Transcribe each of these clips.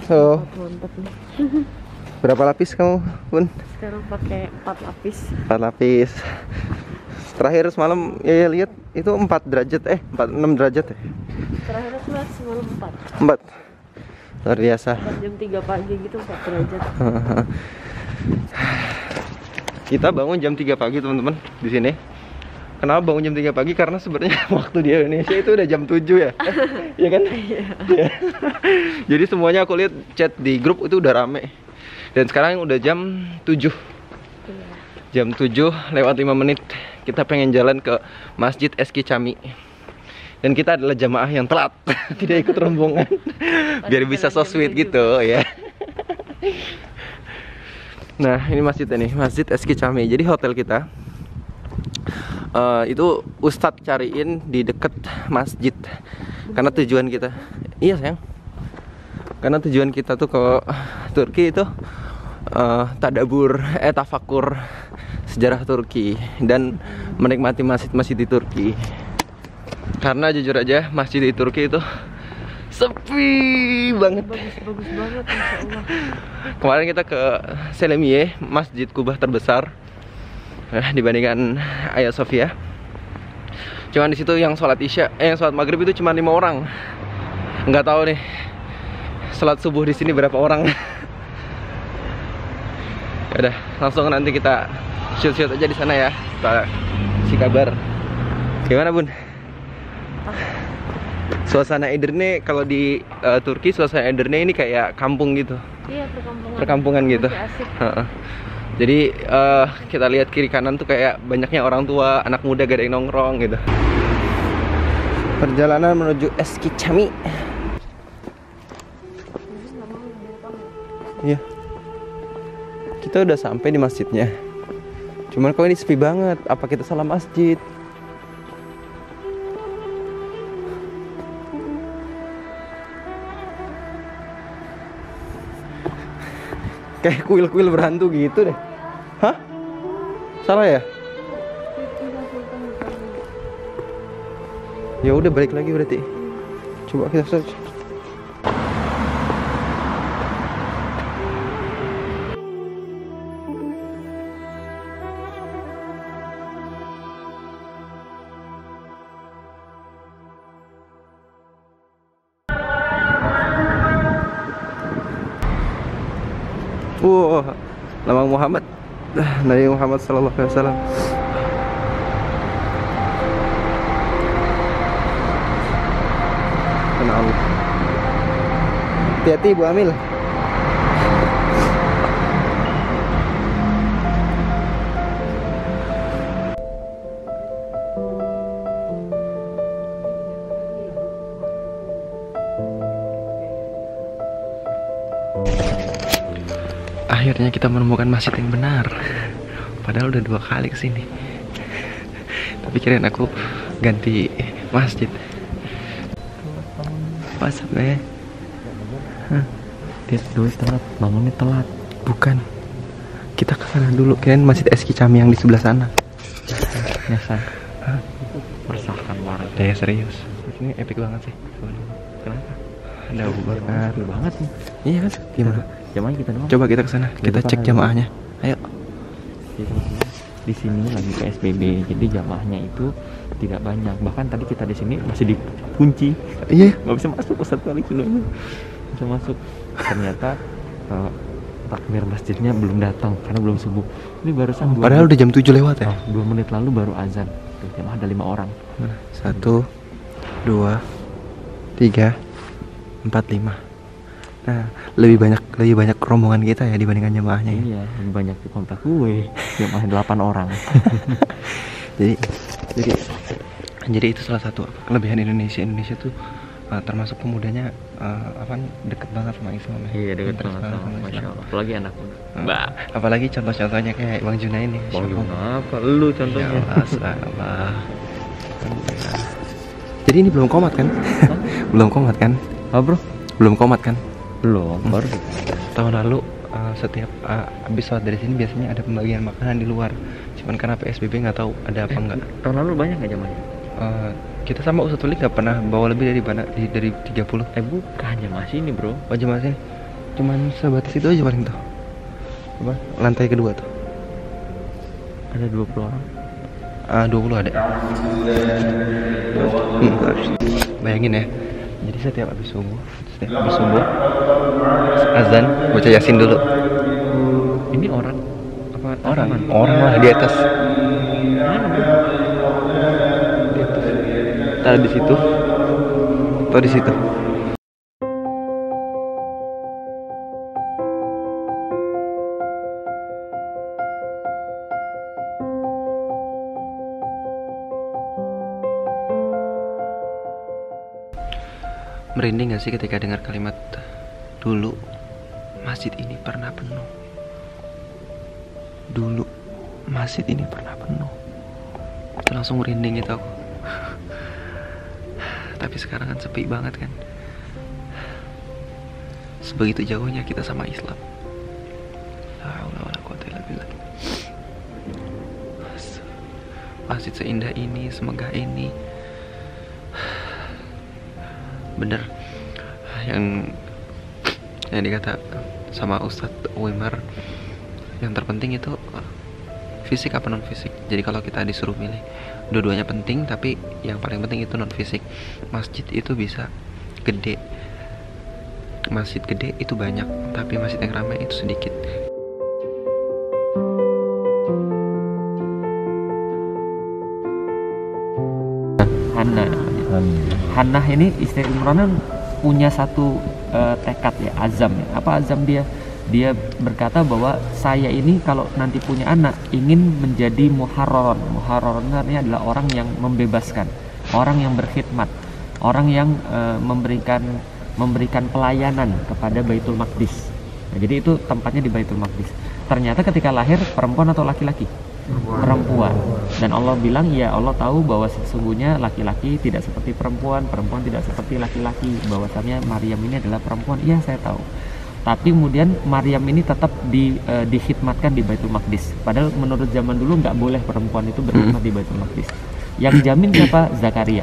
So, berapa lapis kamu, Bun? Sekarang pakai 4 lapis. 4 lapis. Terakhir semalam ya lihat itu 4 derajat 6 derajat ya. Terakhir semalam 4. 4. Luar biasa. Jam 3 pagi gitu 4 derajat. Kita bangun jam 3 pagi teman-teman di sini. Kenapa bangun jam 3 pagi? Karena sebenarnya waktu di Indonesia itu udah jam 7 ya. Iya kan? Iya. Jadi semuanya aku lihat chat di grup itu udah rame. Dan sekarang udah jam 7. Jam 7 lewat 5 menit. Kita pengen jalan ke Masjid Eski Cami. Dan kita adalah jamaah yang telat. Tidak ikut rombongan. Biar bisa so sweet gitu ya. Nah, ini masjidnya nih, Masjid Eski Cami. Jadi hotel kita itu Ustadz cariin di deket masjid. Karena tujuan kita, iya sayang, karena tujuan kita tuh ke Turki itu tafakur sejarah Turki dan menikmati masjid-masjid di Turki. Karena jujur aja masjid di Turki itu sepi banget. Bagus banget, Masya Allah. Kemarin kita ke Selimiye, masjid Kubah terbesar dibandingkan Hagia Sophia. Cuman di situ yang sholat yang sholat maghrib itu cuma 5 orang. Nggak tahu nih sholat subuh di sini berapa orang. Ya udah, langsung nanti kita shoot aja di sana ya. Kita kasih kabar. Gimana Bun? Suasana Edirne kalau di Turki, suasana Edirne ini kayak kampung gitu. Iya, Perkampungan gitu. Asik. Jadi kita lihat kiri kanan tuh kayak banyaknya orang tua, anak muda gak ada yang nongkrong gitu. Perjalanan menuju Eski Cami. Iya. Kita udah sampai di masjidnya. Cuman kok ini sepi banget. Apa kita salah masjid? Kayak kuil-kuil berhantu gitu deh. Hah? Salah ya? Ya udah balik lagi berarti. Coba kita search. Wah, nama Muhammad. Nabi Muhammad sallallahu alaihi wasallam. Karena Allah. Hati-hati Bu Amil. Akhirnya kita menemukan masjid yang benar. Padahal udah 2 kali kesini. Tapi kirain aku ganti masjid. Pas be. Dia dulu telat, bangunnya telat. Bukan. Kita ke sana dulu. Kirain Masjid Eski Cami yang di sebelah sana. Nyasar. Meresahkan warga. Ya serius. Ini epic banget sih. Kenapa? Ada Abu Bakar. Banget nih. Iya kan? Gimana? Jamaah kita doang. Coba kita ke sana. Kita cek jamaahnya. Ayo. Di sini lagi PSBB, jadi jamaahnya itu tidak banyak. Bahkan tadi kita di sini masih dikunci. Iya. Nggak bisa masuk. Ustadz kali dulu. Bisa masuk. Ternyata takmir masjidnya belum datang karena belum subuh. Ini barusan. Padahal udah jam 7 lewat ya. 2 menit lalu baru azan. Tuh, jamaah ada 5 orang. 1, 2, 3, 4, 5. Nah, lebih banyak rombongan kita ya dibandingkan jamaahnya. Iya, lebih banyak di kontak gue. Jamaah 8 orang. jadi itu salah satu kelebihan Indonesia. Indonesia tuh termasuk pemudanya deket banget sama Islam. Iya, deket banget sama Masya Allah. Apalagi anak muda. Apalagi contoh-contohnya kayak Bang Juna ini. Bang Juna apa? Lu contohnya. Ya Allah. Jadi ini belum komat kan? Belum komat kan? Oh bro? Belum komat kan? Belum, baru tahun lalu setiap habis sholat dari sini biasanya ada pembagian makanan di luar. Cuman karena PSBB nggak tahu ada apa enggak. Tahun lalu banyak nggak jamaahnya? Kita sama Ustadz Wali nggak pernah bawa lebih dari 30. Bukan jamaah sini bro. Oh jemaah sini. Cuman sebatas itu aja paling tuh. Apa? Lantai kedua tuh. Ada 20 orang. 20 ada. Bayangin ya. Jadi setiap habis subuh azan baca Yasin dulu. Ini orang apa? Orang lah di atas. Mana bro? Di atas. Taruh di situ. Atau di situ. Merinding gak sih ketika dengar kalimat dulu masjid ini pernah penuh. Dulu masjid ini pernah penuh. Itu langsung merinding gitu aku. Tapi sekarang kan sepi banget kan. Sebegitu jauhnya kita sama Islam. La haula wala quwwata illa billah. Masjid seindah ini, semegah ini. Bener yang dikata sama Ustadz Wimar, yang terpenting itu fisik apa non fisik. Jadi kalau kita disuruh milih, dua-duanya penting, tapi yang paling penting itu non fisik. Masjid itu bisa gede, masjid gede itu banyak, tapi masjid yang ramai itu sedikit. Hannah ini istri Imran punya satu tekad ya, azam ya. Apa azam dia? Dia berkata bahwa saya ini kalau nanti punya anak ingin menjadi muharraron. Muharraron artinya adalah orang yang membebaskan, orang yang berkhidmat, orang yang memberikan pelayanan kepada Baitul Maqdis. Nah, jadi itu tempatnya di Baitul Maqdis. Ternyata ketika lahir perempuan atau laki-laki? Perempuan. Dan Allah bilang, ya Allah tahu bahwa sesungguhnya laki-laki tidak seperti perempuan, perempuan tidak seperti laki-laki, bahwasannya Maryam ini adalah perempuan. Iya saya tahu. Tapi kemudian Maryam ini tetap dikhidmatkan di Baitul Maqdis. Padahal menurut zaman dulu nggak boleh perempuan itu berkhidmat di Baitul Maqdis. Yang jamin siapa? Zakaria.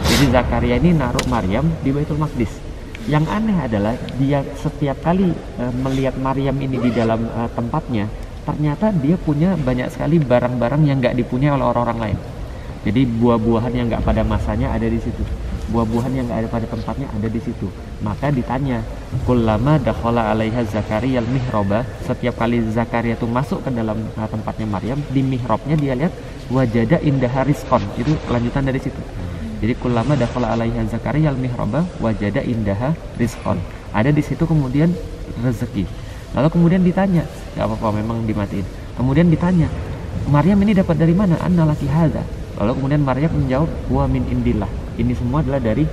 Jadi Zakaria ini naruh Maryam di Baitul Maqdis. Yang aneh adalah dia setiap kali melihat Maryam ini di dalam tempatnya, ternyata dia punya banyak sekali barang-barang yang nggak dipunyai oleh orang-orang lain. Jadi buah-buahan yang nggak pada masanya ada di situ, buah-buahan yang nggak ada pada tempatnya ada di situ. Maka ditanya, kullama dakhala 'alaiha Zakaria al-mihraba, setiap kali Zakaria itu masuk ke dalam tempatnya Maryam, di mihrabnya dia lihat wajada indaha rizqan. Itu kelanjutan dari situ. Jadi kullama dakhala 'alaiha Zakaria al-mihraba wajada indaha rizqan. Ada di situ kemudian rezeki. Lalu kemudian ditanya, nggak apa-apa memang dimatiin. Kemudian ditanya, Maryam ini dapat dari mana? Anna laki hadza. Lalu kemudian Maryam menjawab, wa min indillah. Ini semua adalah dari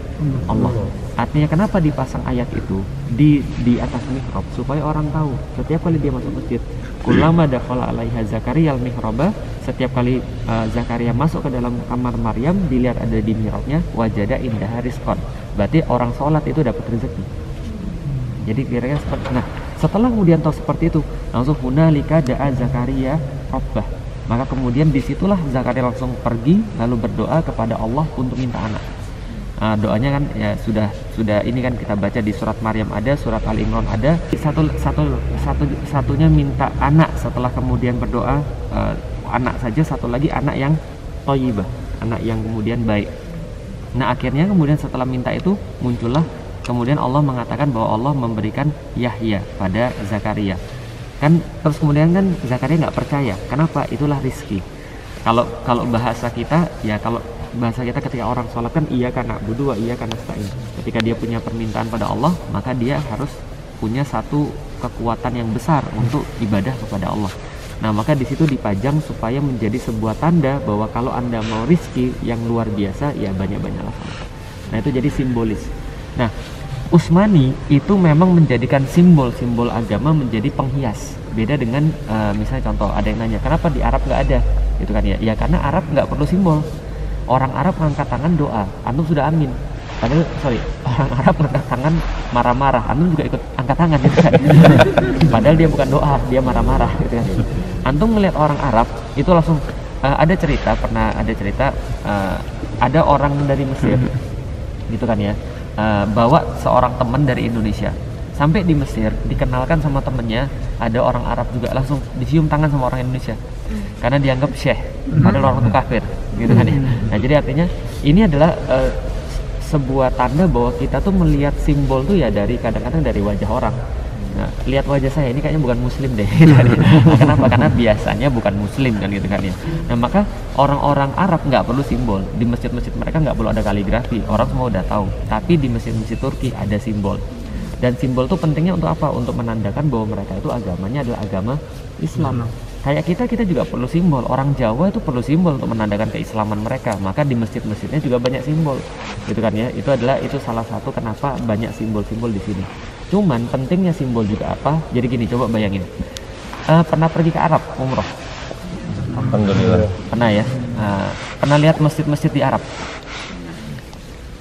Allah. Artinya kenapa dipasang ayat itu di atas mihrab, supaya orang tahu setiap kali dia masuk masjid, kullama dakhala 'alaiha Zakaria al-mihraba, setiap kali Zakaria masuk ke dalam kamar Maryam, dilihat ada di mihrabnya wajada indaha rizqan. Berarti orang sholat itu dapat rezeki. Jadi kira-kira seperti, nah setelah kemudian tahu seperti itu, langsung hunalika da'a Zakaria rabbah. Maka kemudian disitulah Zakaria langsung pergi lalu berdoa kepada Allah untuk minta anak. Doanya kan ya sudah ini kan kita baca di surat Maryam ada, surat Al Imran ada. Satunya minta anak, setelah kemudian berdoa anak saja, satu lagi anak yang thayyibah, anak yang kemudian baik. Nah akhirnya kemudian setelah minta itu muncullah kemudian Allah mengatakan bahwa Allah memberikan Yahya pada Zakaria. Kan terus kemudian kan Zakaria nggak percaya. Kenapa? Itulah rizki. Kalau bahasa kita ya, kalau bahasa kita ketika orang sholat kan iya karena na'budu wa iya karena nasta'in. Ketika dia punya permintaan pada Allah, maka dia harus punya satu kekuatan yang besar untuk ibadah kepada Allah. Nah maka di situ dipajang supaya menjadi sebuah tanda bahwa kalau Anda mau rizki yang luar biasa ya banyak-banyaklah sholat. Nah itu jadi simbolis. Nah, Utsmani itu memang menjadikan simbol-simbol agama menjadi penghias. Beda dengan misalnya contoh, ada yang nanya, kenapa di Arab nggak ada? Itu kan ya, ya karena Arab nggak perlu simbol. Orang Arab ngangkat tangan doa, antum sudah amin. Padahal, orang Arab ngangkat tangan marah-marah, antum juga ikut angkat tangan gitu kan. Padahal dia bukan doa, dia marah-marah gitu kan. Antum ngelihat orang Arab itu langsung pernah ada cerita ada orang dari Mesir gitu kan ya, bawa seorang teman dari Indonesia sampai di Mesir, dikenalkan sama temennya ada orang Arab juga, langsung dicium tangan sama orang Indonesia karena dianggap syekh, padahal orang itu kafir gitu kan ya. Nah jadi artinya ini adalah sebuah tanda bahwa kita tuh melihat simbol tuh ya dari kadang-kadang dari wajah orang. Nah, lihat wajah saya ini kayaknya bukan muslim deh. Nah, kenapa? Karena biasanya bukan muslim kan gitu kan ya. Nah maka orang-orang Arab nggak perlu simbol, di masjid-masjid mereka nggak perlu ada kaligrafi, orang semua udah tahu. Tapi di masjid-masjid Turki ada simbol. Dan simbol itu pentingnya untuk apa? Untuk menandakan bahwa mereka itu agamanya adalah agama Islam. Kayak kita juga perlu simbol. Orang Jawa itu perlu simbol untuk menandakan keislaman mereka. Maka di masjid-masjidnya juga banyak simbol, gitu kan ya. Itu salah satu kenapa banyak simbol-simbol di sini. Cuman pentingnya simbol juga apa? Jadi gini, coba bayangin. Pernah pergi ke Arab umroh? Alhamdulillah. Pernah ya. Pernah lihat masjid-masjid di Arab?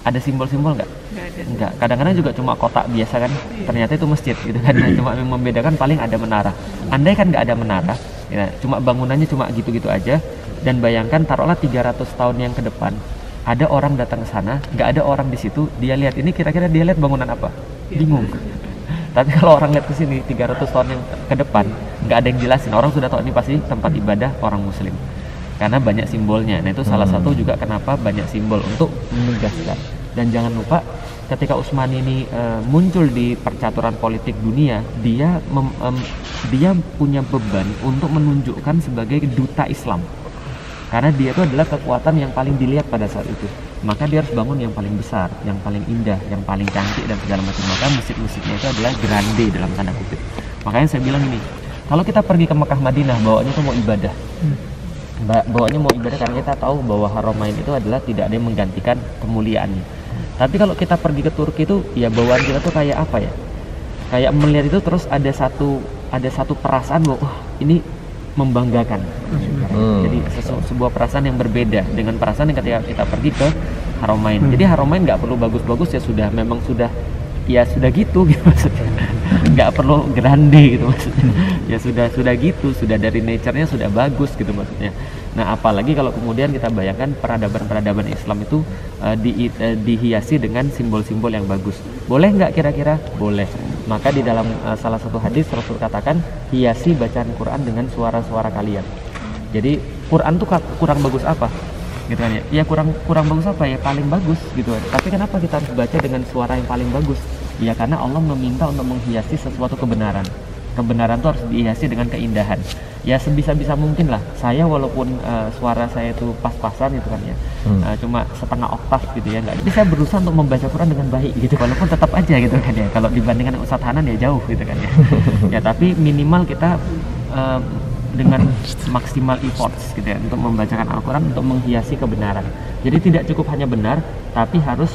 Ada simbol-simbol nggak? Enggak. Kadang-kadang juga cuma kotak biasa kan. Ternyata itu masjid gitu kan. Cuma yang membedakan paling ada menara. Andai kan nggak ada menara, ya, cuma bangunannya cuma gitu-gitu aja. Dan bayangkan taruhlah 300 tahun yang ke depan, ada orang datang ke sana, nggak ada orang di situ, dia lihat ini kira-kira dia lihat bangunan apa? Bingung. Tapi kalau orang lihat ke sini 300 tahun yang ke depan, nggak ada yang jelasin, orang sudah tahu ini pasti tempat ibadah orang muslim. Karena banyak simbolnya. Nah itu salah satu juga kenapa banyak simbol untuk menegaskan. Dan jangan lupa ketika Utsmani ini muncul di percaturan politik dunia, dia punya beban untuk menunjukkan sebagai duta Islam. Karena dia itu adalah kekuatan yang paling dilihat pada saat itu. Maka dia harus bangun yang paling besar, yang paling indah, yang paling cantik dan segala macam. Maka masjid-masjidnya itu adalah grande dalam tanda kutip. Makanya saya bilang ini, kalau kita pergi ke Mekah Madinah bawaannya itu mau ibadah. Bawaannya mau ibadah karena kita tahu bahwa Haramain itu adalah tidak ada yang menggantikan kemuliaannya. Tapi kalau kita pergi ke Turki itu ya bawaan kita tuh kayak apa ya? Kayak melihat itu terus ada satu perasaan bahwa ini membanggakan. Jadi sebuah perasaan yang berbeda dengan perasaan yang ketika kita pergi ke Haramain. Jadi Haramain nggak perlu bagus-bagus ya sudah gitu maksudnya. Nggak perlu grande gitu maksudnya. Ya sudah gitu, sudah dari nature-nya sudah bagus gitu maksudnya. Nah, apalagi kalau kemudian kita bayangkan peradaban Islam itu dihiasi dengan simbol-simbol yang bagus. Boleh nggak kira-kira? Boleh. Maka di dalam salah satu hadis Rasul katakan, hiasi bacaan Quran dengan suara-suara kalian. Jadi Quran tuh kurang bagus apa? Gitu kan ya. Ya kurang bagus apa ya? Paling bagus gitu. Tapi kenapa kita harus baca dengan suara yang paling bagus? Ya karena Allah meminta untuk menghiasi sesuatu kebenaran. Kebenaran itu harus dihiasi dengan keindahan. Ya sebisa-bisa mungkin lah. Saya walaupun suara saya itu pas-pasan gitu kan ya, cuma setengah oktav gitu ya, nggak. Jadi saya berusaha untuk membaca Quran dengan baik gitu. Walaupun tetap aja gitu kan ya. Kalau dibandingkan Ustadz Hanan ya jauh gitu kan ya. Ya tapi minimal kita dengan maksimal efforts gitu ya untuk membacakan Al-Quran untuk menghiasi kebenaran. Jadi tidak cukup hanya benar, tapi harus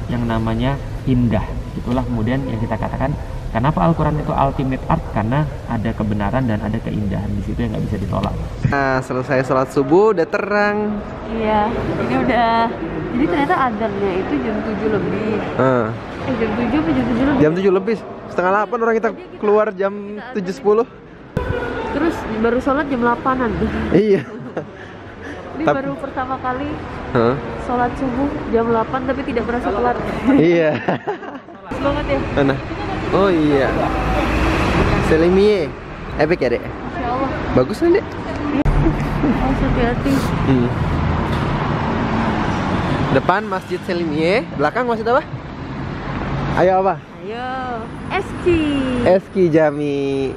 yang namanya indah. Itulah kemudian yang kita katakan kenapa Al-Quran itu ultimate art, karena ada kebenaran dan ada keindahan di situ yang nggak bisa ditolak. Nah, selesai sholat subuh udah terang. Iya, ini udah. Jadi ternyata adzannya itu jam 7 lebih. Jam 7 apa jam 7 lebih? Jam 7 lebih. Setengah 8 orang kita keluar jam 7.10. Terus baru sholat jam 8-an. Iya. Ini baru pertama kali sholat subuh jam 8 tapi tidak berasa kelar. Iya. Bagus banget ya. Mana? Oh iya. Selimie. Epic ya, Dek? Masya Allah. Bagus kan, Dek? Harus hati-hati. Depan Masjid Selimie, belakang masjid apa? Ayo apa? Ayo, Eski. Eski Jami.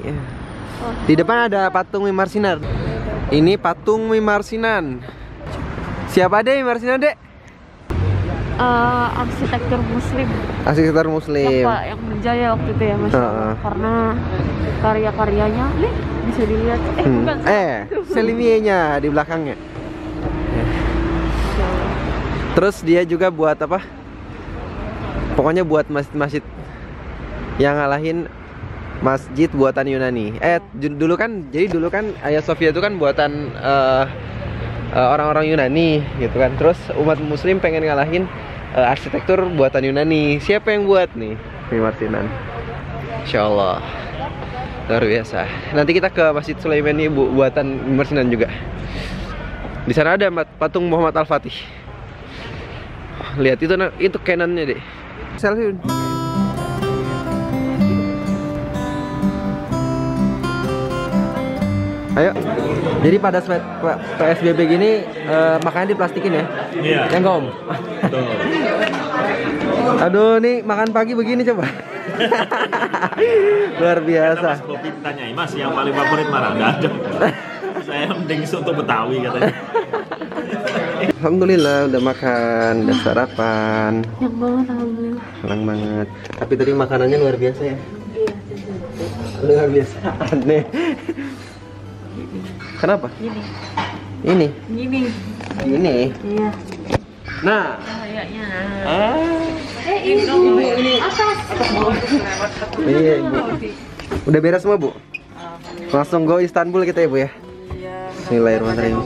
Di depan ada patung Wimar Sinar. Ini patung Wimar Sinan. Siapa deh Wimar Sinan, Dek? Arsitektur muslim. Arsitektur muslim. Yang berjaya waktu itu ya, Masya Allah. Karena karya-karyanya nih bisa dilihat. Bukan. Selimienya di belakangnya. Terus dia juga buat apa? Pokoknya buat masjid-masjid yang ngalahin masjid buatan Yunani. Dulu kan Hagia Sophia itu kan buatan orang-orang Yunani gitu kan. Terus umat muslim pengen ngalahin arsitektur buatan Yunani. Siapa yang buat nih? Wimar Sinan. Insyaallah luar biasa. Nanti kita ke Masjid Sulaiman ini buatan Wimar Sinan juga. Di sana ada patung Muhammad Al-Fatih. lihat itu Canon-nya deh. Selfie. Ayo. Jadi pada PSBB gini makannya diplastikin ya? Iya. Yang Om. Betul. Aduh, nih makan pagi begini coba. Luar biasa. Mas Bobi ditanyain, Mas yang paling favorit mana? Nggak ada. Saya mending soto Betawi katanya. Alhamdulillah udah makan, udah sarapan. Yang banget alhamdulillah. Senang banget. Tapi tadi makanannya luar biasa ya? Iya. Luar biasa. Aneh. Kenapa? Gini. Ini. Gini. Ini. Iya. Nah. Kayaknya. Ini. Atas. Iya, Ibu. Udah beres semua, Bu? Langsung go Istanbul kita ya, Bu ya? Iya. Bismillahirrahmanirrahim.